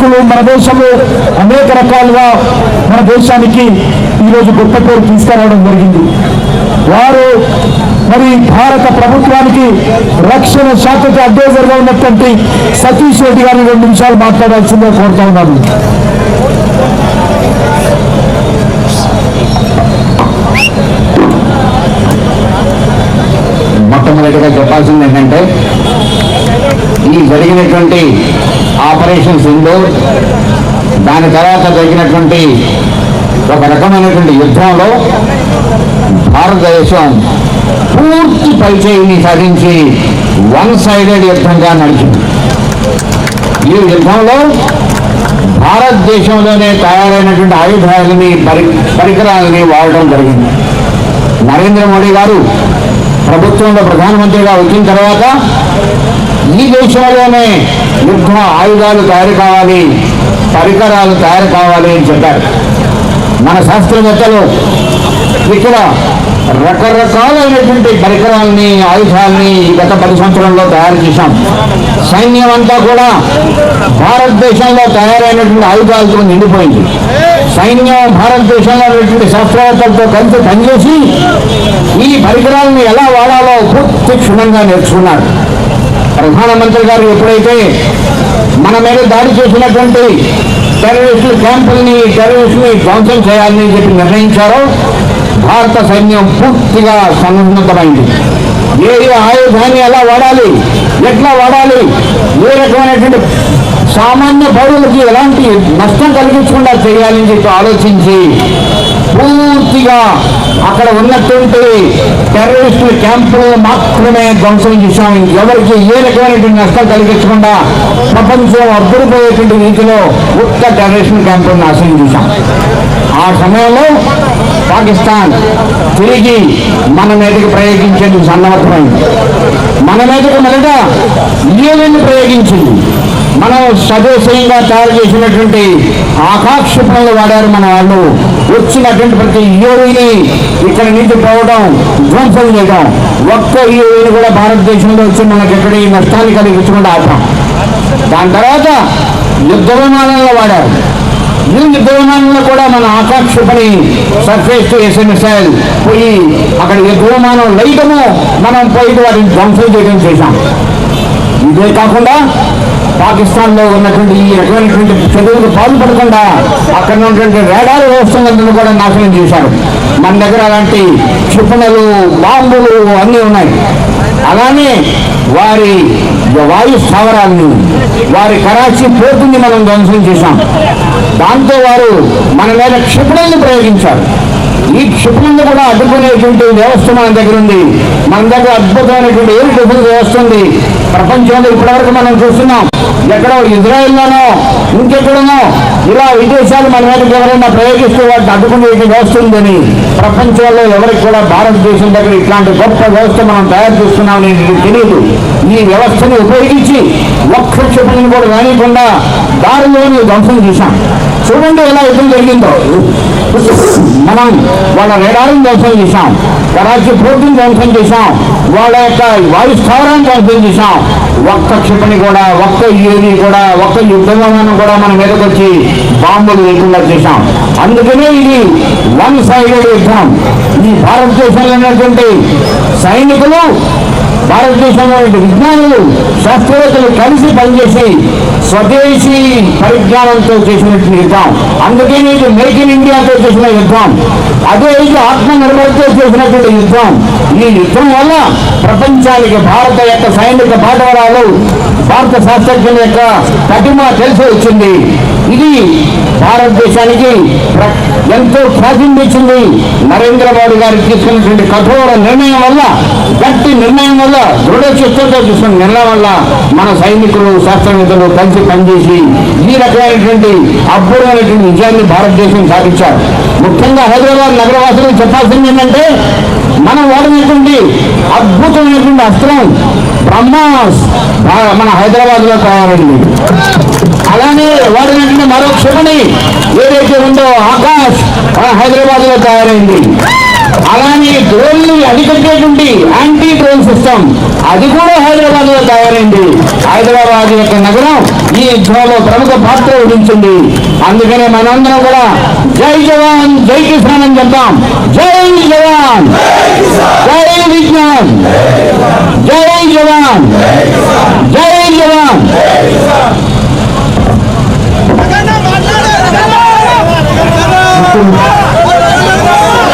సైనికులు మన దేశంలో అనేక రకాలుగా మన దేశానికి ఈరోజు గొప్ప పేరు తీసుకురావడం జరిగింది. వారు మరి భారత ప్రభుత్వానికి రక్షణ శాఖకి అడ్వైజర్గా ఉన్నటువంటి సతీష్ రెడ్డి గారిని 2 నిమిషాలు మాట్లాడాల్సిందే కోరుతా ఉన్నాను. మొట్టమొదటిగా చెప్పాల్సింది ఏంటంటే, ఈ జరిగినటువంటి ఆపరేషన్ సింధూర్, దాని తర్వాత జరిగినటువంటి ఒక రకమైనటువంటి యుద్ధంలో భారతదేశం పూర్తి పైచేయిని సాధించి వన్ సైడెడ్ యుద్ధంగా నడిచింది. ఈ యుద్ధంలో భారతదేశంలోనే తయారైనటువంటి ఆయుధాలని పరికరాలని వాడటం జరిగింది. నరేంద్ర మోడీ గారు ప్రభుత్వంలో ప్రధానమంత్రిగా వచ్చిన తర్వాత ఈ దేశంలోనే యుద్ధ ఆయుధాలు తయారు కావాలి, పరికరాలు తయారు కావాలి అని చెప్పారు. మన శాస్త్రవేత్తలు ఇక్కడ రకరకాలైనటువంటి పరికరాలని, ఆయుధాలని గత 10 సంవత్సరంలో తయారు చేశాం. సైన్యం అంతా కూడా భారతదేశంలో తయారైనటువంటి ఆయుధాలతో నిండిపోయింది. సైన్యం భారతదేశంలో ఉన్నటువంటి శాస్త్రవేత్తలతో కలిసి పనిచేసి ఈ పరికరాలను ఎలా వాడాలో పూర్తి క్షుణ్ణంగా నేర్చుకున్నారు. ప్రధానమంత్రి గారు ఎప్పుడైతే మన మీద దాడి చేసినటువంటి టెర్రరిస్టుల క్యాంపుల్ని, టెర్రరిస్టుని ధ్వంసం చేయాలని చెప్పి నిర్ణయించారో భారత సైన్యం పూర్తిగా సన్నద్ధమైంది. ఏ ఆయుధాన్ని ఎలా వాడాలి, ఎట్లా వాడాలి, ఏ రకమైనటువంటి సామాన్య పౌరులకి ఎలాంటి నష్టం కలిగించకుండా చేయాలని చెప్పి ఆలోచించి పూర్తిగా అక్కడ ఉన్నటువంటి టెర్రరిస్టుల క్యాంపులు మాత్రమే ధ్వంసం చేశాం. ఎవరికి ఏ రకమైనటువంటి నష్టం కలిగించకుండా ప్రపంచం అబ్బుడిపోయేటువంటి రీతిలో ఉత్త టెర్రరిస్టుల క్యాంపులను నాశనం చేశాం. ఆ సమయంలో పాకిస్తాన్ తిరిగి మన మీదకి ప్రయోగించేందుకు సన్నద్ధమైంది. మన మీదకి మొదట ఏమేమి ప్రయోగించింది. మనం స్వదేశీయంగా తయారు చేసినటువంటి ఆకాశక్షిపణులు వాడారు మన వాళ్ళు. వచ్చినటువంటి ప్రతి యూఏని ఇక్కడి నుంచి పోవడం, ధ్వంసం చేయడం, ఒక్క యూఏని కూడా భారతదేశంలో వచ్చి మనకి ఎక్కడ ఈ నష్టాన్ని కలిగించకుండా ఆపాం. దాని తర్వాత యుద్ధ విమానాల్లో వాడారు. ఈ యుద్ధ విమానంలో కూడా మన ఆకాశక్షిపణి సర్ఫేస్ టు ఎయిర్ మిసైల్ పోయి అక్కడ యుద్ధ విమానం లైటము మనం పోయి వాటిని ధ్వంసం చేయడం చేశాం. ఇదే కాకుండా పాకిస్తాన్లో ఉన్నటువంటి ఈ రకమైనటువంటి చదువులకు పాల్పడకుండా అక్కడ ఉన్నటువంటి రేడార్ వ్యవస్థలను కూడా నాశనం చేశారు. మన దగ్గర అలాంటి క్షిపణులు, బాంబులు అన్నీ ఉన్నాయి. అలానే వారి వాయు స్థావరాన్ని, వారి కరాచీ పోర్టుని మనం ధ్వంసం చేశాం. దాంతో వారు మన మీద క్షిపణులను ప్రయోగించారు. ఈ క్షిపణులను కూడా అడ్డుకునేటువంటి వ్యవస్థ మన దగ్గర ఉంది. మన దగ్గర అద్భుతమైనటువంటి ఎయిర్ డిఫెన్స్ వ్యవస్థ ఉంది. ప్రపంచంలో ఇప్పటివరకు మనం చూస్తున్నాం, ఎక్కడో ఇజ్రాయెల్లోనో ఇంకెక్కడనో ఇలా విదేశాలు మన మీదకి ఎవరైనా ప్రయోగిస్తూ వాటిని అడ్డుకునే వ్యవస్థ ఉందని ప్రపంచంలో ఎవరికి కూడా భారతదేశం దగ్గర ఇట్లాంటి గొప్ప వ్యవస్థ మనం తయారు చేస్తున్నామని తెలియదు. ఈ వ్యవస్థని ఉపయోగించి ఒక్క క్షిపణిని కూడా రానికుండా దారిలోని ధ్వంసం చేశాం. చూడండి ఎలా యుద్ధం జరిగిందో. మనం వాళ్ళ రేడార్ని ధ్వంసం చేశాం, కరాచీ పోర్టుని ధ్వంసం చేశాం, వాళ్ళ యొక్క వాయు స్థావరాన్ని ధ్వంసం చేశాం. ఒక్క క్షిపణి కూడా, ఒక్క యూఏని కూడా, ఒక్క యుద్ధ విమానం కూడా మన మీదకి వచ్చి బాంబులు లేకుండా చేశాం. అందుకనే ఇది వన్ సైడెడ్ యుద్ధం. ఈ భారతదేశంలో ఉన్నటువంటి సైనికులు, భారతదేశంలో విజ్ఞానులు, శాస్త్రవేత్తలు కలిసి పనిచేసి స్వదేశీ పరిజ్ఞానంతో చేసినటువంటి యుద్ధం. అందుకే ఇది మేక్ ఇన్ ఇండియాతో చేసిన యుద్ధం. అదే ఇది ఆత్మనిర్భర్తో చేసినటువంటి యుద్ధం. ఈ యుద్ధం వల్ల ప్రపంచానికి భారత యొక్క సైనిక పాఠవరాలు, భారత శాస్త్రజ్ఞుల యొక్క కఠిమ తెలిసి వచ్చింది. ఇది భారతదేశానికి ఎంతో ఖ్యాతిని ఇచ్చింది. నరేంద్ర మోడీ గారు తీసుకున్నటువంటి కఠోర నిర్ణయం వల్ల, గట్టి నిర్ణయం వల్ల, దృఢ చిత్తంతో తీసుకున్న నిర్ణయం వల్ల మన సైనికులు, శాస్త్రవేత్తలు కలిసి పనిచేసి ఈ రకమైనటువంటి అద్భుతమైనటువంటి విజయాన్ని భారతదేశం సాధించారు. ముఖ్యంగా హైదరాబాద్ నగరవాసులకు చెప్పాల్సింది ఏంటంటే, మనం వాడినటువంటి అద్భుతమైనటువంటి అస్త్రం బ్రహ్మాస్ మన హైదరాబాద్లో తయారైంది. అలానే వాడినటువంటి మరో క్షిపణి ఏదైతే ఉందో ఆకాశ్ హైదరాబాద్లో తయారైంది. అలానే డ్రోన్లు అరికట్టేటువంటి యాంటీ డ్రోన్ సిస్టమ్ అది కూడా హైదరాబాద్ లో తయారైంది. హైదరాబాద్ యొక్క నగరం ఈ యుద్ధంలో ప్రముఖ పాత్ర వహించింది. అందుకనే మనందరం కూడా జై జవాన్ జై కిసాన్ అని చెప్తాం. జై జవాన్ జై విజ్ఞాన్.